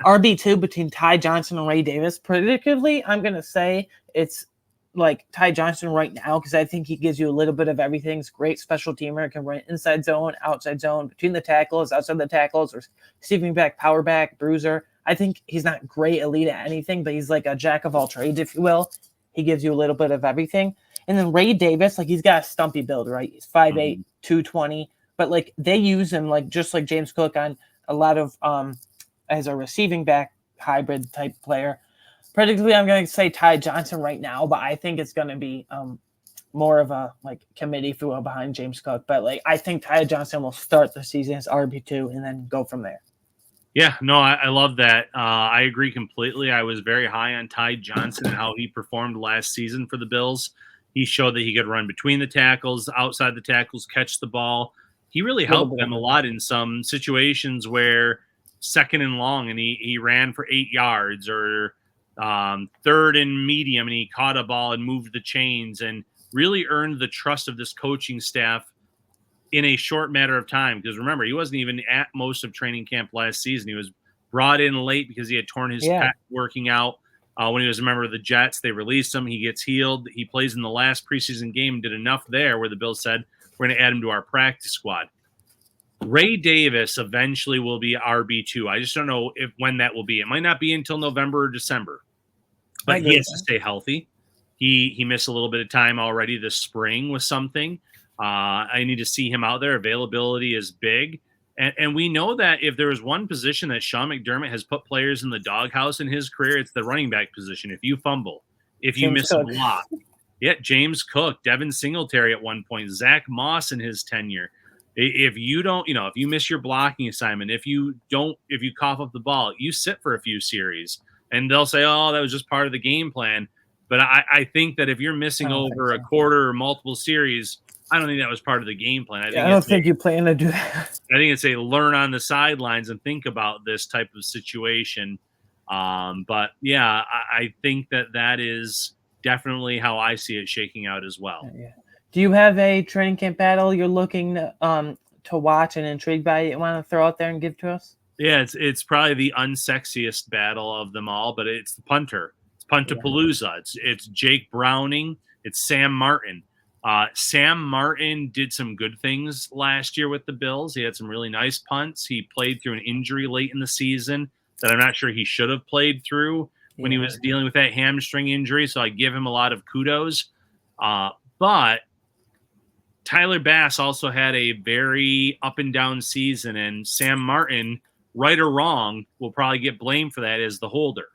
RB2 between Ty Johnson and Ray Davis. Predictably, I'm gonna say it's like Ty Johnson right now because I think he gives you a little bit of everything. He's a great special teamer. Can run inside zone, outside zone, between the tackles, outside the tackles, or receiving back, power back, bruiser. I think he's not great elite at anything, but he's like a jack of all trades, if you will. He gives you a little bit of everything. And then Ray Davis, like he's got a stumpy build, right? He's 5'8", 220. But like they use him like just like James Cook on a lot of as a receiving back hybrid type player. Predictably, I'm going to say Ty Johnson right now, but I think it's going to be more of a like committee feel behind James Cook. But like I think Ty Johnson will start the season as RB2 and then go from there. Yeah, no, I love that. I agree completely. I was very high on Ty Johnson and how he performed last season for the Bills. He showed that he could run between the tackles, outside the tackles, catch the ball. He really helped them a lot in some situations where second and long and he ran for 8 yards, or third and medium and he caught a ball and moved the chains and really earned the trust of this coaching staff in a short matter of time. Because remember, he wasn't even at most of training camp last season. He was brought in late because he had torn his pec working out. When he was a member of the Jets, they released him. He gets healed. He plays in the last preseason game, did enough there where the Bills said, we're going to add him to our practice squad. Ray Davis eventually will be RB2. I just don't know when that will be. It might not be until November or December. But he has to stay healthy. He missed a little bit of time already this spring with something. I need to see him out there. Availability is big. And we know that if there is one position that Sean McDermott has put players in the doghouse in his career, it's the running back position. If you fumble, if you miss a block. Yeah, James Cook, Devin Singletary at one point, Zach Moss in his tenure. If you don't, if you miss your blocking assignment, if you cough up the ball, you sit for a few series. And they'll say, oh, that was just part of the game plan. But I think that if you're missing over a quarter or multiple series, I don't think that was part of the game plan. I don't think you plan to do that. I think it's a learn on the sidelines and think about this type of situation. But yeah, I think that is definitely how I see it shaking out as well. Yeah. Do you have a training camp battle you're looking to watch and intrigued by you want to throw out there and give to us? Yeah, it's probably the unsexiest battle of them all, but it's the punter. It's Puntapalooza. It's Jake Browning. It's Sam Martin. Sam Martin did some good things last year with the Bills. He had some really nice punts. He played through an injury late in the season that I'm not sure he should have played through when he was dealing with that hamstring injury. So I give him a lot of kudos. But Tyler Bass also had a very up and down season, and Sam Martin, right or wrong, will probably get blamed for that as the holder.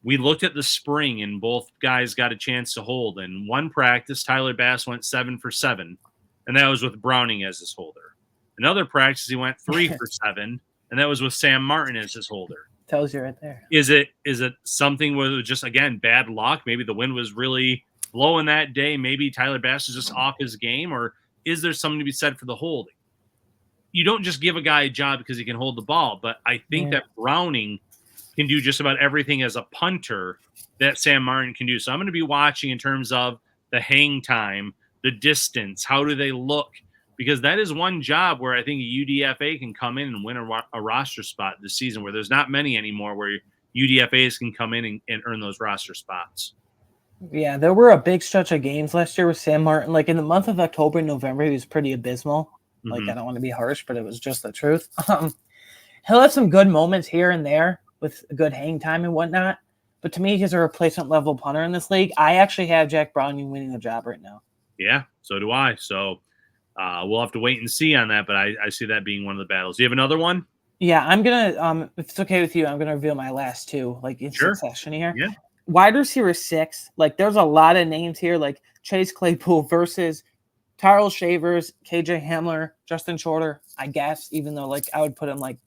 We looked at the spring, and both guys got a chance to hold. In one practice, Tyler Bass went 7 for 7, and that was with Browning as his holder. Another practice, he went 3 for 7, and that was with Sam Martin as his holder. Tells you right there. Is it something where it was just, again, bad luck? Maybe the wind was really blowing that day. Maybe Tyler Bass is just off his game, or is there something to be said for the holding? You don't just give a guy a job because he can hold the ball, but I think that Browning can do just about everything as a punter that Sam Martin can do. So I'm going to be watching in terms of the hang time, the distance, how do they look? Because that is one job where I think a UDFA can come in and win a roster spot this season, where there's not many anymore where UDFAs can come in and earn those roster spots. Yeah, there were a big stretch of games last year with Sam Martin. Like in the month of October and November, he was pretty abysmal. Like, I don't want to be harsh, but it was just the truth. He'll have some good moments here and there with good hang time and whatnot. But to me, he's a replacement level punter in this league. I actually have Jack Browning winning the job right now. Yeah, so do I. So we'll have to wait and see on that, but I see that being one of the battles. Do you have another one? Yeah, I'm going to, if it's okay with you, I'm going to reveal my last two, like in succession here. Yeah. Wide receiver 6, like there's a lot of names here, like Chase Claypool versus Tyrell Shavers, KJ Hamler, Justin Shorter, I guess, even though like I would put him like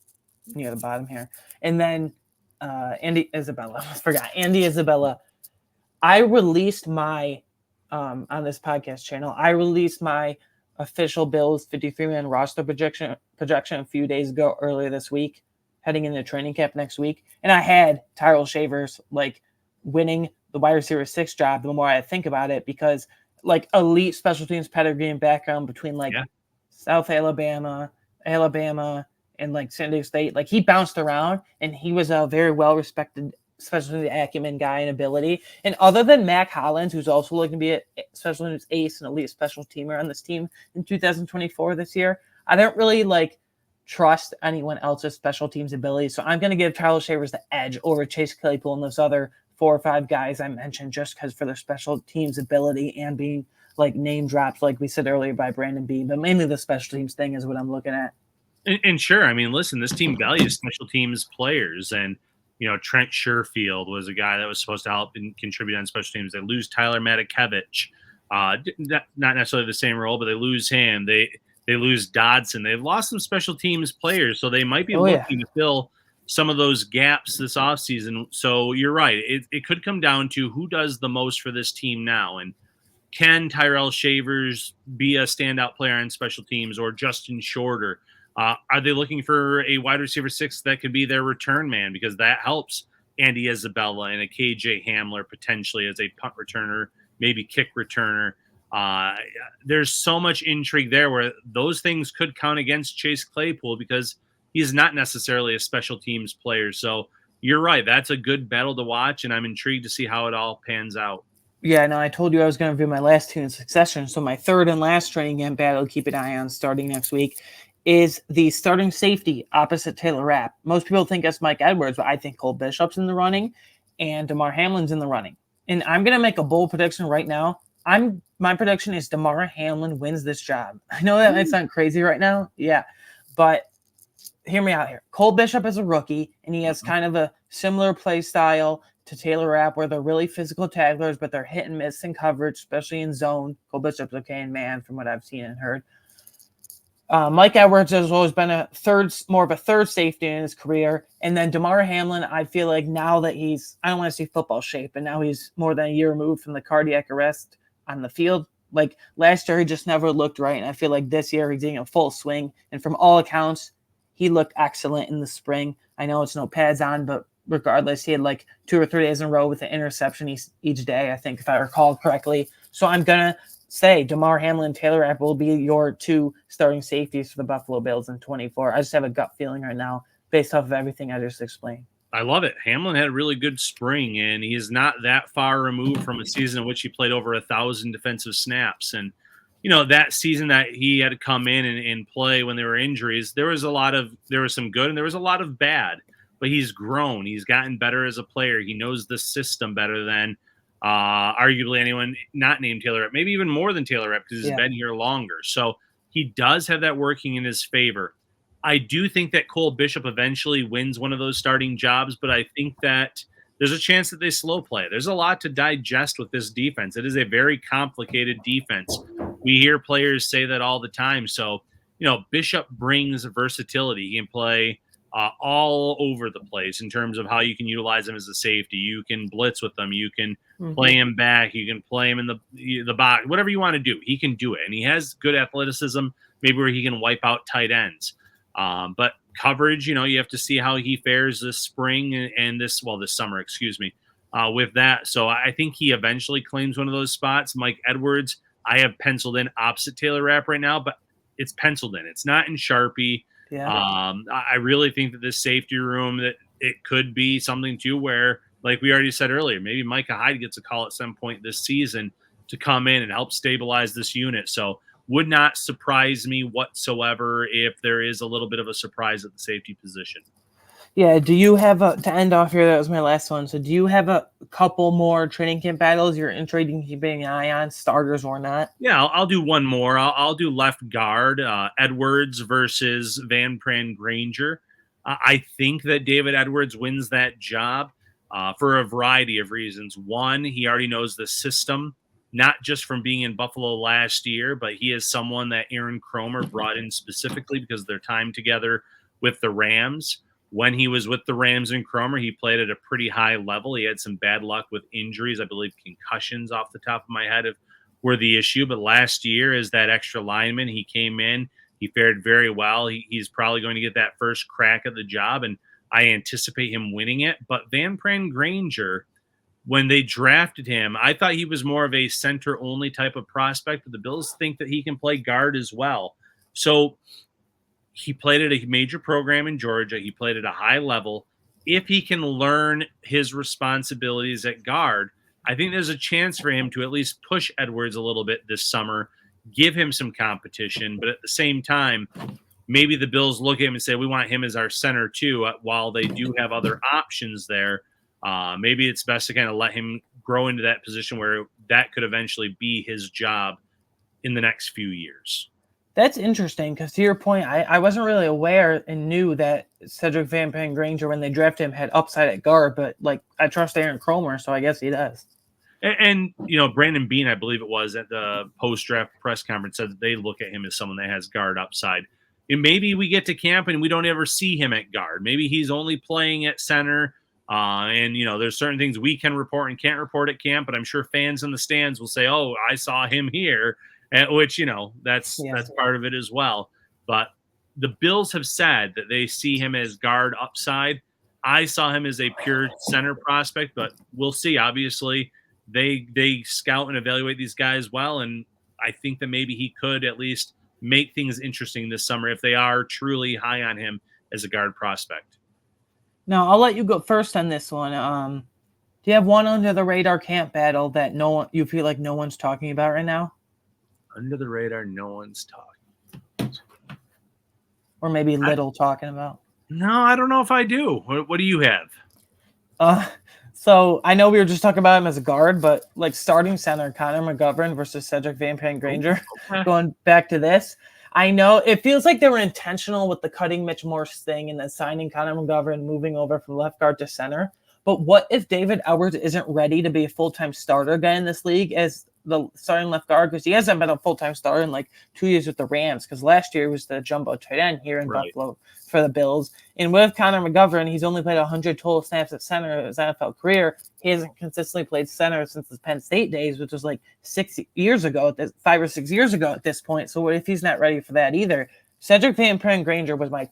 near the bottom here. And then Andy Isabella. I forgot. Andy Isabella. I released my on this podcast channel, I released my official Bills 53-man roster projection a few days ago, earlier this week, heading into training camp next week. And I had Tyrell Shavers like winning the wide receiver 6 job the more I think about it, because like elite special teams pedigree and background between like South Alabama, Alabama, and like San Diego State. Like he bounced around, and he was a very well respected, especially the acumen guy and ability. And other than Mac Hollins, who's also looking to be a special teams ace and elite special teamer on this team in 2024 this year, I don't really like trust anyone else's special teams ability. So I'm going to give Tyler Shavers the edge over Chase Claypool and those other 4 or 5 guys I mentioned, just because for their special teams ability and being like name dropped, like we said earlier by Brandon Bean. But mainly the special teams thing is what I'm looking at. And sure, I mean, listen, this team values special teams players, and Trent Sherfield was a guy that was supposed to help and contribute on special teams. They lose Tyler Matakevich, not necessarily the same role, but they lose him. They lose Dodson. They've lost some special teams players, so they might be looking to fill some of those gaps this offseason. So you're right. It could come down to who does the most for this team now. And can Tyrell Shavers be a standout player on special teams, or Justin Shorter? Are they looking for a wide receiver 6 that could be their return man? Because that helps Andy Isabella and a KJ Hamler potentially as a punt returner, maybe kick returner. There's so much intrigue there where those things could count against Chase Claypool because he's not necessarily a special teams player. So you're right. That's a good battle to watch, and I'm intrigued to see how it all pans out. Yeah, no, I told you I was going to review my last 2 in succession. So my third and last training camp battle to keep an eye on starting next week is the starting safety opposite Taylor Rapp. Most people think that's Mike Edwards, but I think Cole Bishop's in the running and DeMar Hamlin's in the running. And I'm going to make a bold prediction right now. My prediction is DeMar Hamlin wins this job. I know that might sound crazy right now. Yeah, but hear me out here. Cole Bishop is a rookie, and he has kind of a similar play style to Taylor Rapp, where they're really physical tacklers, but they're hit and miss in coverage, especially in zone. Cole Bishop's okay in man, from what I've seen and heard. Mike Edwards has always been more of a third safety in his career. And then DeMar Hamlin, I feel like now that I don't want to say football shape, but now he's more than a year removed from the cardiac arrest on the field. Like last year, he just never looked right. And I feel like this year he's getting a full swing. And from all accounts, he looked excellent in the spring. I know it's no pads on, but regardless, he had like 2 or 3 days in a row with an interception each day, I think, if I recall correctly. So I'm going to say DeMar Hamlin and Taylor Rapp will be your 2 starting safeties for the Buffalo Bills in 24. I just have a gut feeling right now based off of everything I just explained. I love it. Hamlin had a really good spring, and he is not that far removed from a season in which he played over 1,000 defensive snaps. And, that season that he had to come in and play when there were injuries, there was some good and there was a lot of bad, but he's grown. He's gotten better as a player. He knows the system better than arguably anyone not named Taylor Rapp, maybe even more than Taylor Rapp because he's been here longer. So he does have that working in his favor. I do think that Cole Bishop eventually wins one of those starting jobs, but I think that there's a chance that they slow play. There's a lot to digest with this defense. It is a very complicated defense. We hear players say that all the time. So, Bishop brings versatility. He can play all over the place in terms of how you can utilize him as a safety. You can blitz with him. You can play him back. You can play him in the box. Whatever you want to do, he can do it. And he has good athleticism, maybe where he can wipe out tight ends. But coverage, you have to see how he fares this spring and this summer, with that. So I think he eventually claims one of those spots. Mike Edwards, I have penciled in opposite Taylor Rapp right now, but it's penciled in. It's not in Sharpie. Yeah. I really think that this safety room, that it could be something too where, like we already said earlier, maybe Micah Hyde gets a call at some point this season to come in and help stabilize this unit. So would not surprise me whatsoever if there is a little bit of a surprise at the safety position. Yeah, do you have to end off here? That was my last one. So do you have a couple more training camp battles you're intrigued in keeping an eye on, starters or not? Yeah, I'll do one more. I'll do left guard, Edwards versus Van Pran Granger. I think that David Edwards wins that job for a variety of reasons. One, he already knows the system, not just from being in Buffalo last year, but he is someone that Aaron Cromer brought in specifically because of their time together with the Rams. When he was with the Rams and Cromer, he played at a pretty high level. He had some bad luck with injuries. I believe concussions off the top of my head were the issue. But last year, as that extra lineman, he came in. He fared very well. He's probably going to get that first crack at the job, and I anticipate him winning it. But Van Pran Granger, when they drafted him, I thought he was more of a center-only type of prospect, but the Bills think that he can play guard as well. So he played at a major program in Georgia. He played at a high level. If he can learn his responsibilities at guard, I think there's a chance for him to at least push Edwards a little bit this summer, give him some competition. But at the same time, maybe the Bills look at him and say, we want him as our center too, while they do have other options there. Maybe it's best to kind of let him grow into that position where that could eventually be his job in the next few years. That's interesting because, to your point, I wasn't really aware and knew that Cedric Van Granger, when they drafted him, had upside at guard. But like, I trust Aaron Cromer, so I guess he does. And Brandon Beane, I believe it was, at the post-draft press conference, said that they look at him as someone that has guard upside. And maybe we get to camp and we don't ever see him at guard. Maybe he's only playing at center. And there's certain things we can report and can't report at camp, but I'm sure fans in the stands will say, "Oh, I saw him here." Which, that's part of it as well. But the Bills have said that they see him as guard upside. I saw him as a pure center prospect, but we'll see. Obviously, they scout and evaluate these guys well, and I think that maybe he could at least make things interesting this summer if they are truly high on him as a guard prospect. Now, I'll let you go first on this one. Do you have one under the radar camp battle that you feel like no one's talking about right now? Under the radar, no one's talking. Or maybe little talking about? No, I don't know if I do. What do you have? So I know we were just talking about him as a guard, but like starting center, Connor McGovern versus Cedric Van Granger. Okay. Going back to this, I know it feels like they were intentional with the cutting Mitch Morse thing and then signing Connor McGovern, moving over from left guard to center. But what if David Edwards isn't ready to be a full-time starter again in this league as the starting left guard? Because he hasn't been a full-time starter in like 2 years with the Rams, because last year he was the jumbo tight end here in Buffalo for the Bills. And with Connor McGovern, he's only played 100 total snaps at center in his NFL career. He hasn't consistently played center since his Penn State days, which was like 5 or 6 years ago at this point. So what if he's not ready for that either? Cedric Van Granger was my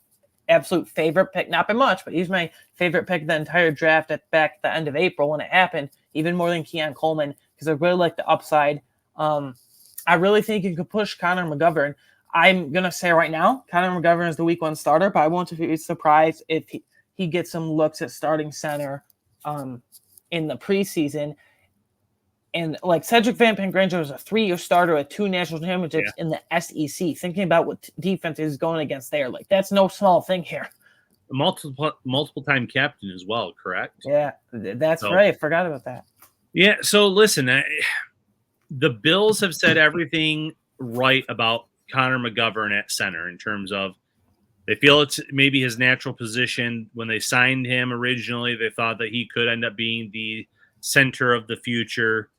absolute favorite pick, not by much, but he's my favorite pick of the entire draft back at the end of April when it happened, even more than Keon Coleman, because I really like the upside. I really think you could push Connor McGovern. I'm going to say right now, Connor McGovern is the week 1 starter, but I won't be surprised if he gets some looks at starting center in the preseason. And like Cedric Van Granger was a 3-year starter with 2 national championships in the SEC. Thinking about what defense is going against there, like that's no small thing here. Multiple time captain as well, correct? Yeah, that's right. I forgot about that. Yeah. So listen, the Bills have said everything right about Connor McGovern at center in terms of they feel it's maybe his natural position. When they signed him originally, they thought that he could end up being the center of the future.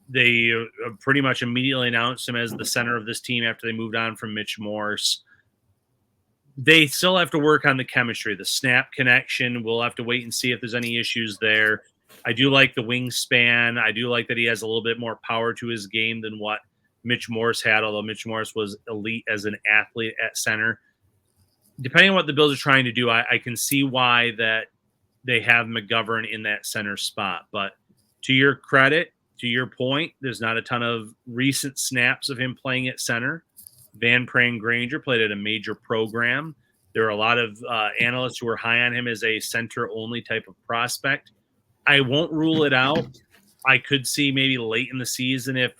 They pretty much immediately announced him as the center of this team after they moved on from Mitch Morse. They still have to work on the chemistry, the snap connection. We'll have to wait and see if there's any issues there. I do like the wingspan. I do like that he has a little bit more power to his game than what Mitch Morse had, although Mitch Morse was elite as an athlete at center. Depending on what the Bills are trying to do, I can see why that they have McGovern in that center spot. But to your credit, to your point, there's not a ton of recent snaps of him playing at center. Van Granger played at a major program. There are a lot of analysts who are high on him as a center-only type of prospect. I won't rule it out. I could see maybe late in the season if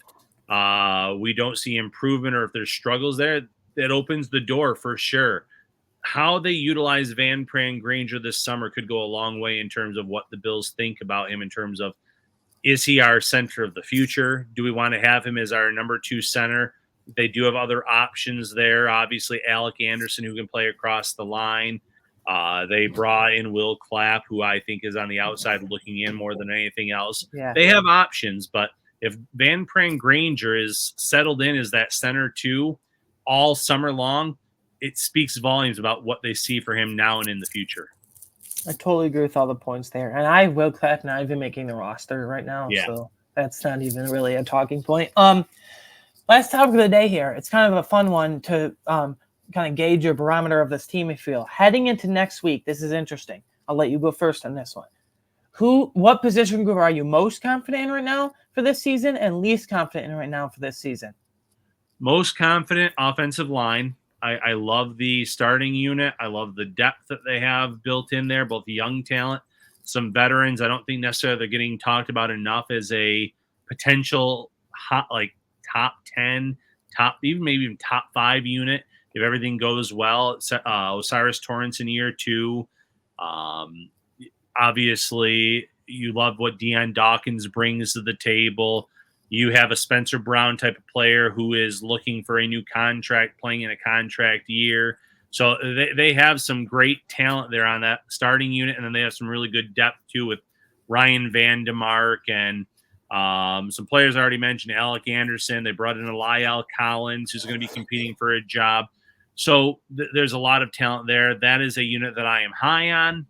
we don't see improvement or if there's struggles there, that opens the door for sure. How they utilize Van Granger this summer could go a long way in terms of what the Bills think about him in terms of, is he our center of the future? Do we want to have him as our number 2 center? They do have other options there. Obviously, Alec Anderson, who can play across the line. They brought in Will Clapp, who I think is on the outside looking in more than anything else. Yeah. They have options, but if Van Granger is settled in as that center 2 all summer long, it speaks volumes about what they see for him now and in the future. I totally agree with all the points there. And I will Clapp not even making the roster right now. Yeah. So that's not even really a talking point. Last topic of the day here. It's kind of a fun one to kind of gauge your barometer of this team, I feel. Heading into next week, this is interesting. I'll let you go first on this one. What position group are you most confident in right now for this season and least confident in right now for this season? Most confident offensive line. I love the starting unit. I love the depth that they have built in there, both young talent, some veterans. I don't think necessarily they're getting talked about enough as a potential hot, like top 10, top, even maybe even top 5 unit if everything goes well. Osiris Torrance in year 2. Um, Obviously, you love what Deion Dawkins brings to the table. You have a Spencer Brown type of player who is looking for a new contract, playing in a contract year. So they have some great talent there on that starting unit, and then they have some really good depth too with Ryan Vandemark and some players I already mentioned, Alec Anderson. They brought in Lyle Collins, who's going to be competing for a job. So there's a lot of talent there. That is a unit that I am high on.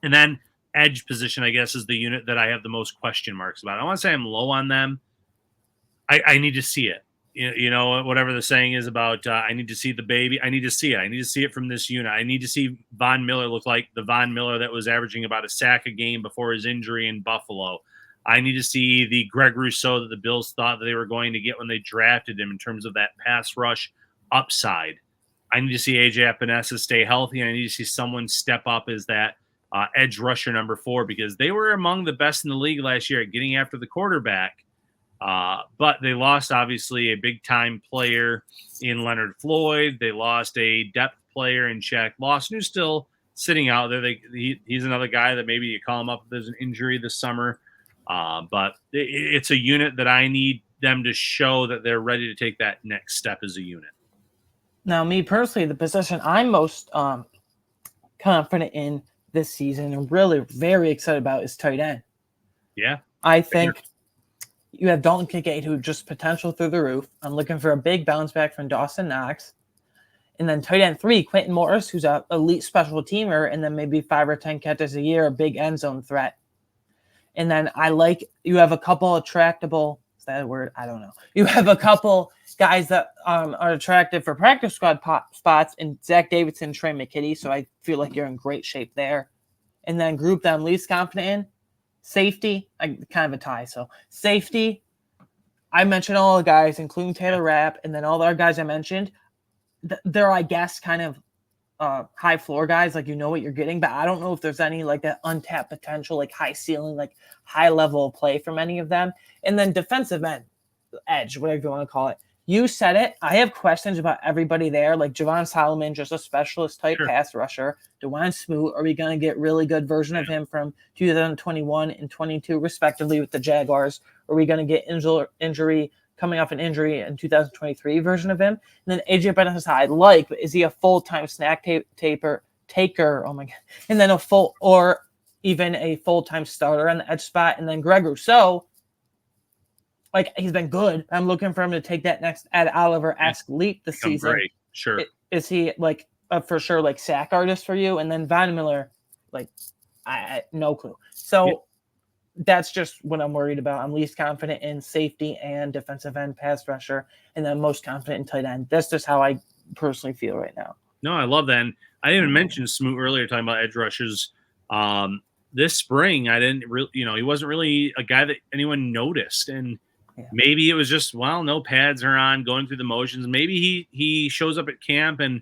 And then edge position, I guess, is the unit that I have the most question marks about. I want to say I'm low on them. I need to see it. You know, whatever the saying is about, I need to see the baby. I need to see it. I need to see it from this unit. I need to see Von Miller look like the Von Miller that was averaging about a sack a game before his injury in Buffalo. I need to see the Greg Rousseau that the Bills thought that they were going to get when they drafted him in terms of that pass rush upside. I need to see AJ Epinesa stay healthy, and I need to see someone step up as that edge rusher number 4, because they were among the best in the league last year at getting after the quarterback. But they lost, obviously, a big-time player in Leonard Floyd. They lost a depth player in Shaq Lawson, who's still sitting out there. He's another guy that maybe you call him up if there's an injury this summer. But it's a unit that I need them to show that they're ready to take that next step as a unit. Now, me personally, the position I'm most confident in this season and really very excited about is tight end. Yeah. I think you have Dalton Kincaid, who just potential through the roof. I'm looking for a big bounce back from Dawson Knox. And then tight end 3, Quentin Morris, who's an elite special teamer, and then maybe 5 or 10 catches a year, a big end zone threat. And then you have a couple attractable, is that a word? I don't know. You have a couple guys that are attractive for practice squad spots in Zach Davidson, Trey McKitty. So I feel like you're in great shape there. And then group that I'm least confident in, safety, kind of a tie. So safety, I mentioned all the guys, including Taylor Rapp, and then all the other guys I mentioned. They're, I guess, kind of high floor guys, like you know what you're getting, but I don't know if there's any like that untapped potential, like high ceiling, like high level of play from any of them. And then defensive end, edge, whatever you want to call it. You said it. I have questions about everybody there, like Javon Solomon, just a specialist type pass rusher. DeJuan Smoot, are we going to get really good version of him from 2021 and 22 respectively with the Jaguars? Are we going to get injury coming off an injury in 2023 version of him? And then AJ Epinesa, I like, but is he a full-time snack taker? Oh my God. And then or even a full-time starter on the edge spot. And then Greg Rousseau, like, he's been good. I'm looking for him to take that next Ed Oliver-esque leap this season. Great. Sure. Is he like for sure like sack artist for you? And then Von Miller, like, I no clue. So that's just what I'm worried about. I'm least confident in safety and defensive end pass rusher, and then most confident in tight end. That's just how I personally feel right now. No, I love that. And I even mentioned Smoot earlier, talking about edge rushers. This spring, I didn't really, he wasn't really a guy that anyone noticed. And maybe it was just, well, no pads are on, going through the motions. Maybe he shows up at camp and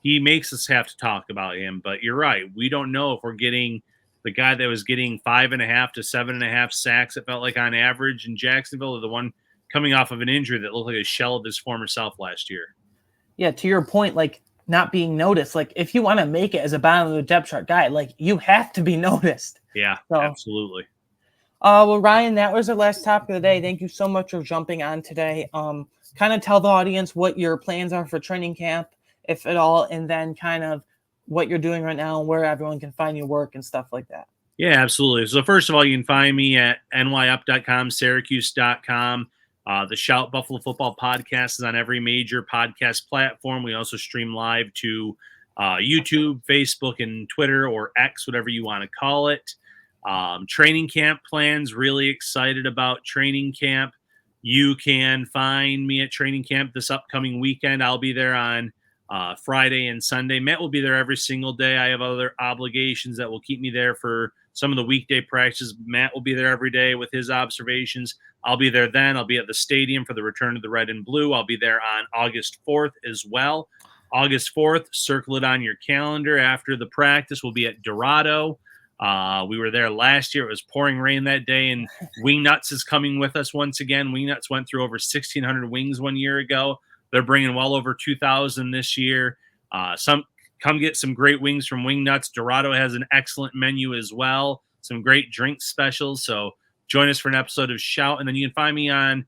he makes us have to talk about him. But you're right. We don't know if we're getting the guy that was getting 5.5 to 7.5 sacks, it felt like on average in Jacksonville, or the one coming off of an injury that looked like a shell of his former self last year. Yeah, to your point, like not being noticed, like if you want to make it as a bottom of the depth chart guy, like you have to be noticed. Yeah, absolutely. Well, Ryan, that was our last topic of the day. Thank you so much for jumping on today. Kind of tell the audience what your plans are for training camp, if at all, and then kind of what you're doing right now and where everyone can find your work and stuff like that. Yeah, absolutely. So first of all, you can find me at nyup.com, syracuse.com. The Shout Buffalo Football podcast is on every major podcast platform. We also stream live to YouTube, Facebook, and Twitter, or X, whatever you want to call it. Training camp plans, really excited about training camp. You can find me at training camp this upcoming weekend. I'll be there on Friday and Sunday. Matt will be there every single day. I have other obligations that will keep me there for some of the weekday practices. Matt will be there every day with his observations. I'll be there then. I'll be at the stadium for the return of the red and blue. I'll be there on August 4th as well. August 4th, circle it on your calendar. After the practice, we'll be at Dorado. We were there last year. It was pouring rain that day, and Wingnuts is coming with us once again. Wingnuts went through over 1,600 wings 1 year ago. They're bringing well over 2,000 this year. Come get some great wings from Wingnuts. Dorado has an excellent menu as well. Some great drink specials. So join us for an episode of Shout, and then you can find me on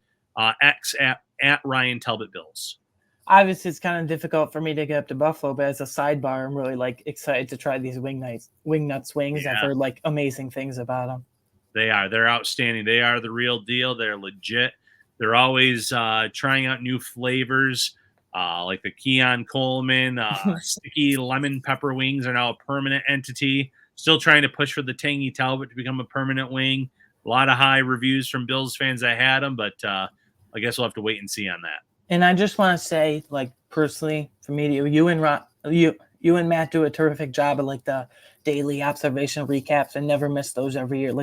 X at Ryan Talbot Bills. Obviously, it's kind of difficult for me to get up to Buffalo, but as a sidebar, I'm really excited to try these Wingnuts wings. Yeah. I've heard amazing things about them. They're outstanding. They are the real deal. They're legit. They're always trying out new flavors, like the Keon Coleman sticky lemon pepper wings are now a permanent entity. Still trying to push for the tangy Talbot to become a permanent wing. A lot of high reviews from Bills fans that had them, but I guess we'll have to wait and see on that. And I just want to say, personally, for me, you and Matt do a terrific job of the daily observation recaps, and never miss those every year.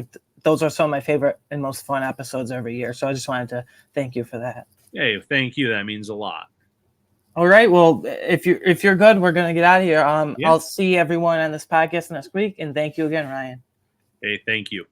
Those are some of my favorite and most fun episodes every year. So I just wanted to thank you for that. Hey, thank you. That means a lot. All right. Well, if you're good, we're gonna get out of here. Yeah. I'll see everyone on this podcast next week, and thank you again, Ryan. Hey, thank you.